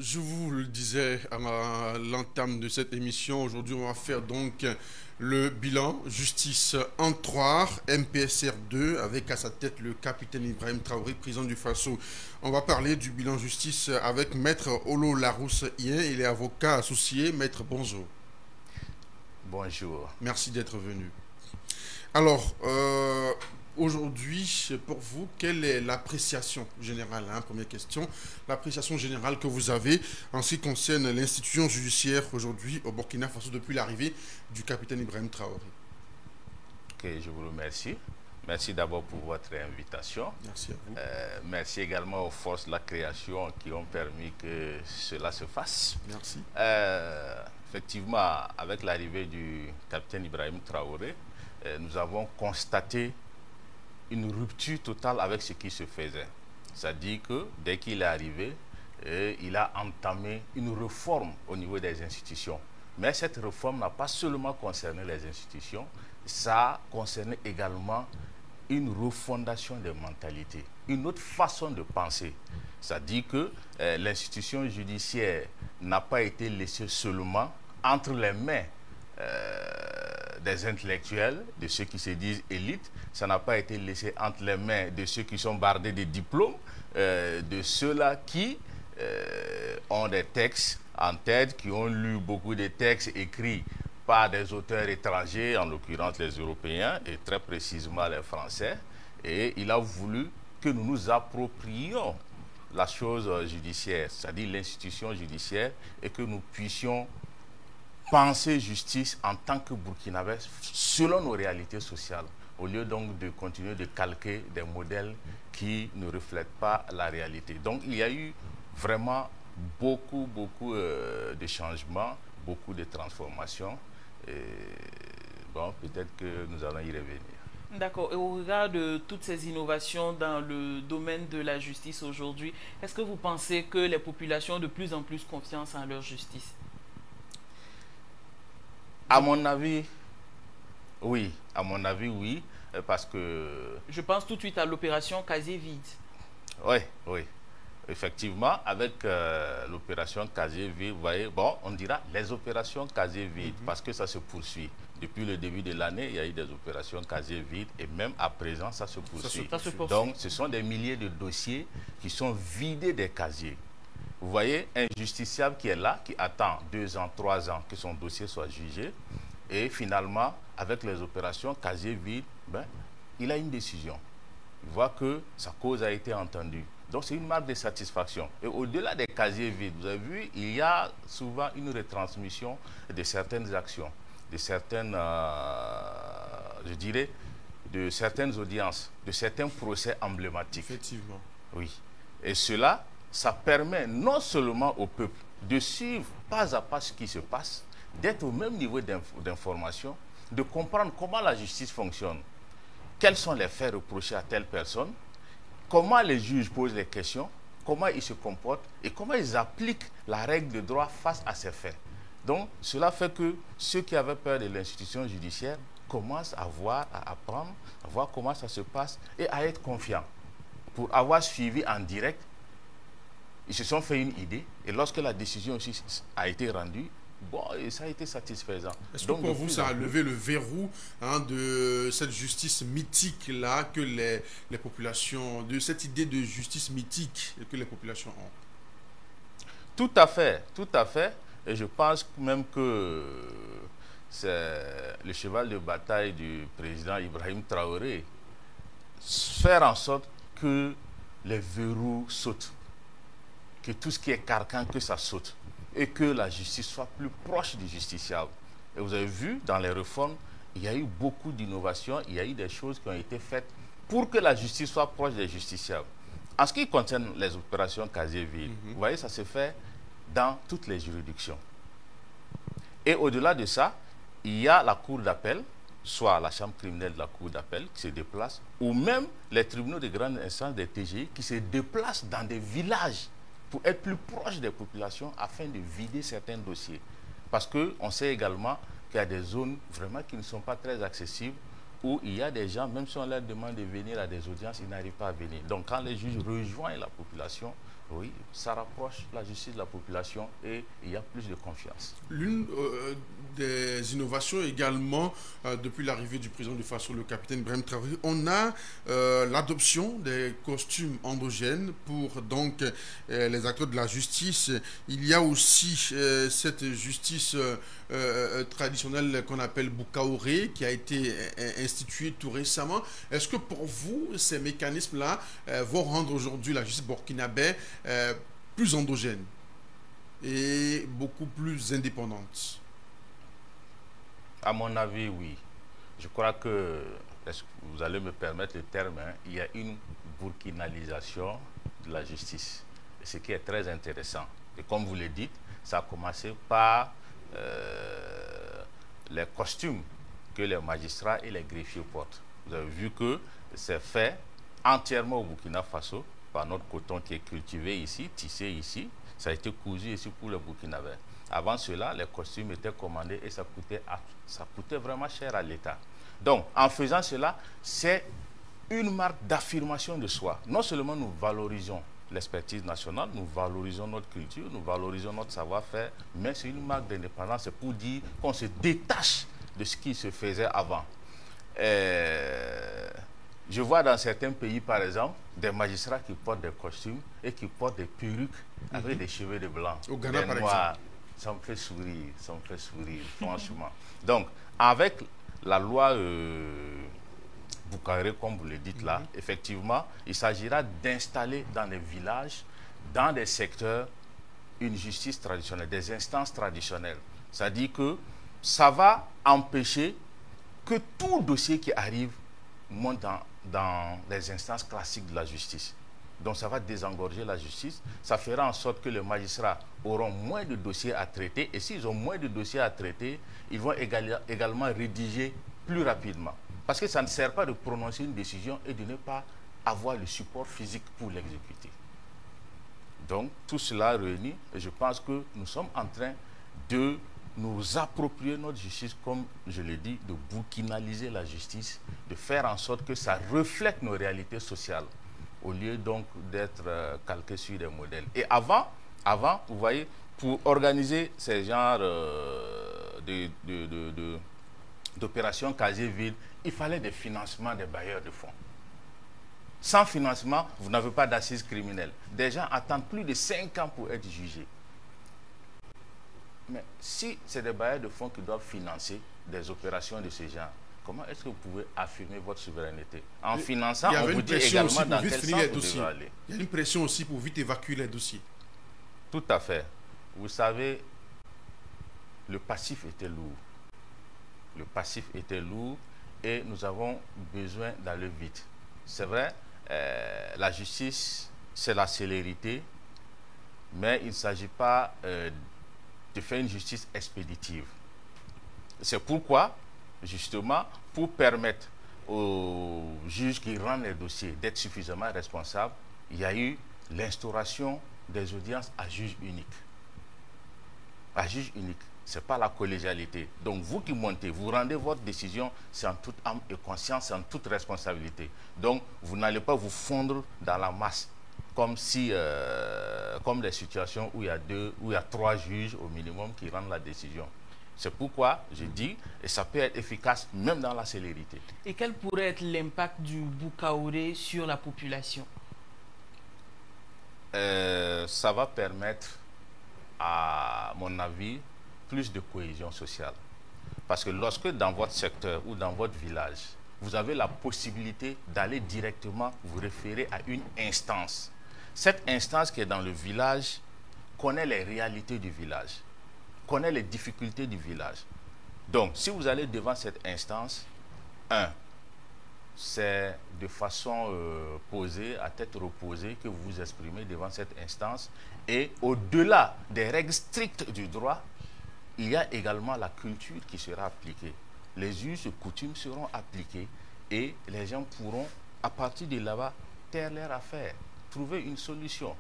Je vous le disais à l'entame de cette émission, aujourd'hui on va faire donc le bilan justice Antroir, MPSR 2, avec à sa tête le capitaine Ibrahim Traoré, président du Faso. On va parler du bilan justice avec Maître Olo Larousse Ien, il est avocat associé. Maître, bonjour. Bonjour. Merci d'être venu. Alors, aujourd'hui, pour vous, quelle est l'appréciation générale, hein, première question, l'appréciation générale que vous avez en ce qui concerne l'institution judiciaire aujourd'hui au Burkina Faso depuis l'arrivée du capitaine Ibrahim Traoré? Ok, je vous remercie. Merci d'abord pour votre invitation. Merci à vous. Merci également aux forces de la création qui ont permis que cela se fasse. Merci. Effectivement, avec l'arrivée du capitaine Ibrahim Traoré, nous avons constaté une rupture totale avec ce qui se faisait. C'est-à-dire que dès qu'il est arrivé, il a entamé une réforme au niveau des institutions. Mais cette réforme n'a pas seulement concerné les institutions, ça a concerné également une refondation des mentalités, une autre façon de penser. C'est-à-dire que l'institution judiciaire n'a pas été laissée seulement entre les mains des intellectuels, de ceux qui se disent élites, ça n'a pas été laissé entre les mains de ceux qui sont bardés de diplômes, de ceux-là qui ont des textes en tête, qui ont lu beaucoup de textes écrits par des auteurs étrangers, en l'occurrence les Européens et très précisément les Français. Et il a voulu que nous nous approprions la chose judiciaire, c'est-à-dire l'institution judiciaire, et que nous puissions penser justice en tant que Burkinabés selon nos réalités sociales, au lieu donc de continuer de calquer des modèles qui ne reflètent pas la réalité. Donc il y a eu vraiment beaucoup de changements, beaucoup de transformations. Et bon, peut-être que nous allons y revenir. D'accord. Et au regard de toutes ces innovations dans le domaine de la justice aujourd'hui, est-ce que vous pensez que les populations ont de plus en plus confiance en leur justice? À mon avis, oui. À mon avis, oui. Parce que... Je pense tout de suite à l'opération Casier Vide. Oui, oui. Effectivement, avec l'opération Casier Vide, vous voyez, bon, on dira les opérations Casier Vide, parce que ça se poursuit. Depuis le début de l'année, il y a eu des opérations Casier Vide, et même à présent, ça se poursuit. Donc, ce sont des milliers de dossiers qui sont vidés des casiers. Vous voyez, un justiciable qui est là, qui attend 2 ans, 3 ans que son dossier soit jugé, et finalement, avec les opérations Casier Vide, ben, il a une décision. Il voit que sa cause a été entendue. Donc, c'est une marque de satisfaction. Et au-delà des casiers vides, vous avez vu, il y a souvent une retransmission de certaines actions, de certaines, je dirais, de certaines audiences, de certains procès emblématiques. Effectivement. Oui. Et cela, ça permet non seulement au peuple de suivre pas à pas ce qui se passe, d'être au même niveau d'information, de comprendre comment la justice fonctionne, quels sont les faits reprochés à telle personne, comment les juges posent les questions, comment ils se comportent et comment ils appliquent la règle de droit face à ces faits. Donc, cela fait que ceux qui avaient peur de l'institution judiciaire commencent à voir, à apprendre, à voir comment ça se passe et à être confiants. Pour avoir suivi en direct, ils se sont fait une idée et lorsque la décision aussi a été rendue, bon, et ça a été satisfaisant. Est-ce que pour vous, ça a levé le verrou, hein, de cette justice mythique-là que les populations, de cette idée de justice mythique que les populations ont? Tout à fait, tout à fait. Et je pense même que c'est le cheval de bataille du président Ibrahim Traoré, faire en sorte que les verrous sautent, que tout ce qui est carcan, que ça saute, et que la justice soit plus proche du justiciable. Et vous avez vu, dans les réformes, il y a eu beaucoup d'innovations, il y a eu des choses qui ont été faites pour que la justice soit proche des justiciables. En ce qui concerne les opérations casier vide, vous voyez, ça se fait dans toutes les juridictions. Et au-delà de ça, il y a la cour d'appel, soit la chambre criminelle de la cour d'appel qui se déplace, ou même les tribunaux de grande instance des TGI qui se déplacent dans des villages pour être plus proche des populations afin de vider certains dossiers. Parce qu'on sait également qu'il y a des zones vraiment qui ne sont pas très accessibles, où il y a des gens, même si on leur demande de venir à des audiences, ils n'arrivent pas à venir. Donc quand les juges rejoignent la population, Oui, ça rapproche la justice de la population et il y a plus de confiance. L'une des innovations également, depuis l'arrivée du président du Faso, le capitaine Ibrahim Traoré, on a l'adoption des costumes endogènes pour donc les acteurs de la justice. Il y a aussi cette justice traditionnelle qu'on appelle Boukaoré, qui a été instituée tout récemment. Est-ce que pour vous, ces mécanismes-là vont rendre aujourd'hui la justice burkinabé plus endogène et beaucoup plus indépendante? À mon avis, oui. Je crois que, est-ce que vous allez me permettre le terme, hein, il y a une burkinalisation de la justice, ce qui est très intéressant. Et comme vous le dites, ça a commencé par les costumes que les magistrats et les greffiers portent. Vous avez vu que c'est fait entièrement au Burkina Faso, par notre coton qui est cultivé ici, tissé ici. Ça a été cousu ici pour le Burkinabé. Avant cela, les costumes étaient commandés et ça coûtait vraiment cher à l'État. Donc, en faisant cela, c'est une marque d'affirmation de soi. Non seulement nous valorisons l'expertise nationale, nous valorisons notre culture, nous valorisons notre savoir-faire, mais c'est une marque d'indépendance. C'est pour dire qu'on se détache de ce qui se faisait avant. Je vois dans certains pays, par exemple, des magistrats qui portent des costumes et qui portent des perruques avec des cheveux de blanc. Au Ghana, par noirs. exemple. Ça me fait sourire, franchement. Donc, avec la loi Boukaoré, comme vous le dites là, effectivement, il s'agira d'installer dans les villages, dans des secteurs, une justice traditionnelle, des instances traditionnelles. C'est-à-dire que ça va empêcher que tout dossier qui arrive monte dans les instances classiques de la justice. Donc ça va désengorger la justice, ça fera en sorte que les magistrats auront moins de dossiers à traiter, et s'ils ont moins de dossiers à traiter, ils vont également rédiger plus rapidement. Parce que ça ne sert pas de prononcer une décision et de ne pas avoir le support physique pour l'exécuter. Donc tout cela réuni, et je pense que nous sommes en train de nous approprier notre justice, comme je l'ai dit, de burkinaliser la justice, de faire en sorte que ça reflète nos réalités sociales, au lieu donc d'être calqué sur des modèles. Et avant, vous voyez, pour organiser ces genres d'opérations casier vide, il fallait des financements des bailleurs de fonds. Sans financement, vous n'avez pas d'assises criminelles. Des gens attendent plus de 5 ans pour être jugés. Mais si c'est des bailleurs de fonds qui doivent financer des opérations de ce genre, comment est-ce que vous pouvez affirmer votre souveraineté? En finançant, on vous dit également dans quel sens vous devez aller. Il y a une pression aussi pour vite évacuer les dossiers. Tout à fait. Vous savez, le passif était lourd. Le passif était lourd et nous avons besoin d'aller vite. C'est vrai, la justice, c'est la célérité, mais il ne s'agit pas de faire une justice expéditive. C'est pourquoi, justement, pour permettre aux juges qui rendent les dossiers d'être suffisamment responsables, il y a eu l'instauration des audiences à juge unique. À juge unique, ce n'est pas la collégialité. Donc vous qui montez, vous rendez votre décision, c'est en toute âme et conscience, c'est en toute responsabilité. Donc vous n'allez pas vous fondre dans la masse, comme si, comme les situations où il y a 3 juges au minimum qui rendent la décision. C'est pourquoi je dis, et ça peut être efficace même dans la célérité. Et quel pourrait être l'impact du Boukaoré sur la population? Ça va permettre, à mon avis, plus de cohésion sociale. Parce que lorsque dans votre secteur ou dans votre village, vous avez la possibilité d'aller directement vous référer à une instance. Cette instance qui est dans le village connaît les réalités du village, connaît les difficultés du village. Donc, si vous allez devant cette instance, c'est de façon posée, à tête reposée, que vous vous exprimez devant cette instance. Et au-delà des règles strictes du droit, il y a également la culture qui sera appliquée. Les us et coutumes seront appliqués et les gens pourront, à partir de là-bas, taire leur affaire, trouver une solution.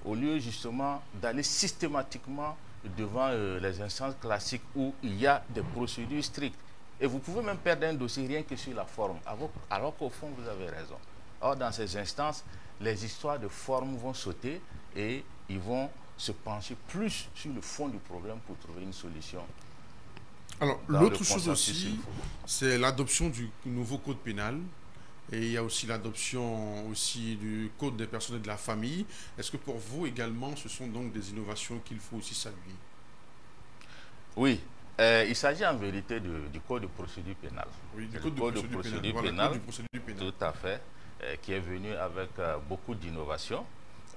Au lieu justement d'aller systématiquement devant les instances classiques où il y a des procédures strictes. Et vous pouvez même perdre un dossier rien que sur la forme, alors qu'au fond, vous avez raison. Or, dans ces instances, les histoires de forme vont sauter et ils vont se pencher plus sur le fond du problème pour trouver une solution. Alors, l'autre chose aussi, c'est l'adoption du nouveau code pénal. Et il y a aussi l'adoption aussi du code des personnes et de la famille. Est-ce que pour vous également, ce sont donc des innovations qu'il faut aussi saluer? Oui, il s'agit en vérité du code de procédure pénale. Oui, du code de procédure pénale, tout à fait, qui est venu avec beaucoup d'innovations.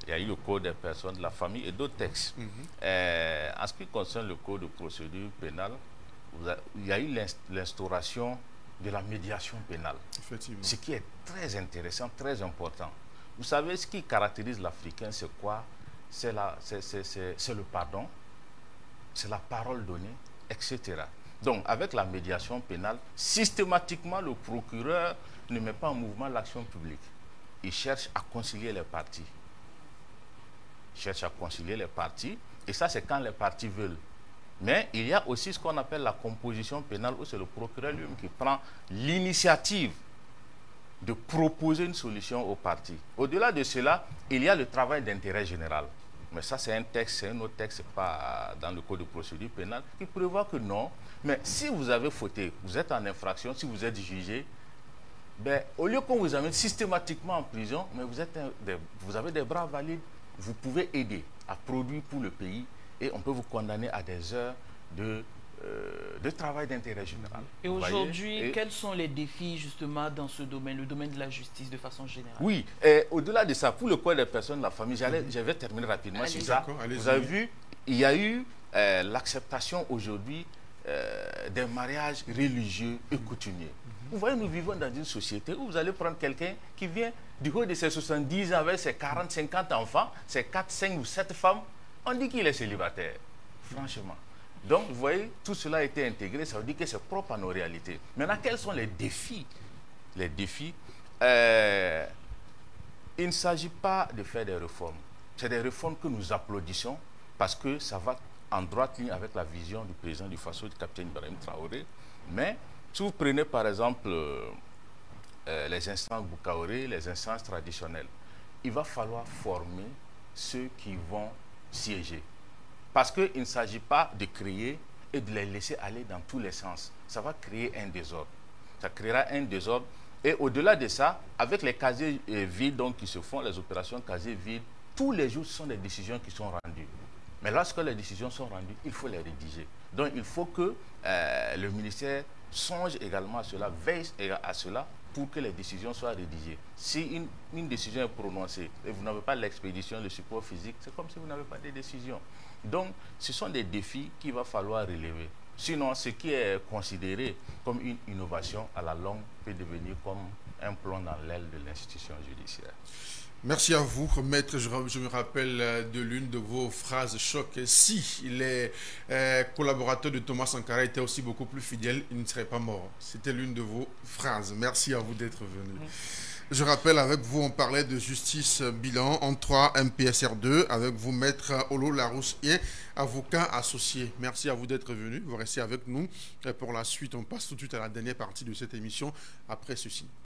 Il y a eu le code des personnes de la famille et d'autres textes. En ce qui concerne le code de procédure pénale, il y a eu l'instauration de la médiation pénale. Effectivement. Ce qui est très intéressant, très important. Vous savez, ce qui caractérise l'Africain, c'est quoi? C'est le pardon, c'est la parole donnée, etc. Donc, avec la médiation pénale, systématiquement, le procureur ne met pas en mouvement l'action publique. Il cherche à concilier les parties. Il cherche à concilier les parties, et ça, c'est quand les parties veulent. Mais il y a aussi ce qu'on appelle la composition pénale, où c'est le procureur lui-même qui prend l'initiative de proposer une solution aux parties. Au-delà de cela, il y a le travail d'intérêt général. Mais ça, c'est un texte, c'est un autre texte, c'est pas dans le code de procédure pénale, qui prévoit que non. Mais si vous avez fauté, vous êtes en infraction, si vous êtes jugé, ben, au lieu qu'on vous amène systématiquement en prison, mais vous avez des bras valides, vous pouvez aider à produire pour le pays et on peut vous condamner à des heures de travail d'intérêt général. Et aujourd'hui, quels sont les défis justement dans ce domaine, le domaine de la justice de façon générale? Oui, au-delà de ça, pour le code des personnes de la famille, je vais terminer rapidement sur ça. Vous avez vu, il y a eu l'acceptation aujourd'hui des mariages religieux et coutumiers. Vous voyez, nous vivons dans une société où vous allez prendre quelqu'un qui vient du haut de ses 70 ans avec ses 40, 50 enfants, ses 4, 5 ou 7 femmes. On dit qu'il est célibataire, franchement. Donc, vous voyez, tout cela a été intégré, ça veut dire que c'est propre à nos réalités. Maintenant, quels sont les défis? Les défis, il ne s'agit pas de faire des réformes. C'est des réformes que nous applaudissons parce que ça va en droite ligne avec la vision du président du Faso, du capitaine Ibrahim Traoré. Mais, si vous prenez par exemple les instances Boukaoré, les instances traditionnelles, il va falloir former ceux qui vont siéger. Parce qu'il ne s'agit pas de créer et de les laisser aller dans tous les sens. Ça va créer un désordre. Ça créera un désordre. Et au-delà de ça, avec les casiers vides donc, qui se font, les opérations casiers vides, tous les jours, ce sont des décisions qui sont rendues. Mais lorsque les décisions sont rendues, il faut les rédiger. Donc il faut que le ministère songe également à cela, veille à cela, pour que les décisions soient rédigées. Si une décision est prononcée et vous n'avez pas l'expédition, le support physique, c'est comme si vous n'avez pas de décision. Donc, ce sont des défis qu'il va falloir relever. Sinon, ce qui est considéré comme une innovation à la longue peut devenir comme un plomb dans l'aile de l'institution judiciaire. Merci à vous, maître. Je me rappelle de l'une de vos phrases choc. Si les collaborateurs de Thomas Sankara étaient aussi beaucoup plus fidèles, ils ne seraient pas morts. C'était l'une de vos phrases. Merci à vous d'être venu. Je rappelle, avec vous, on parlait de justice bilan en 3 MPSR 2. Avec vous, maître Olo Laroussier, avocat associé. Merci à vous d'être venu. Vous restez avec nous. Et pour la suite, on passe tout de suite à la dernière partie de cette émission après ceci.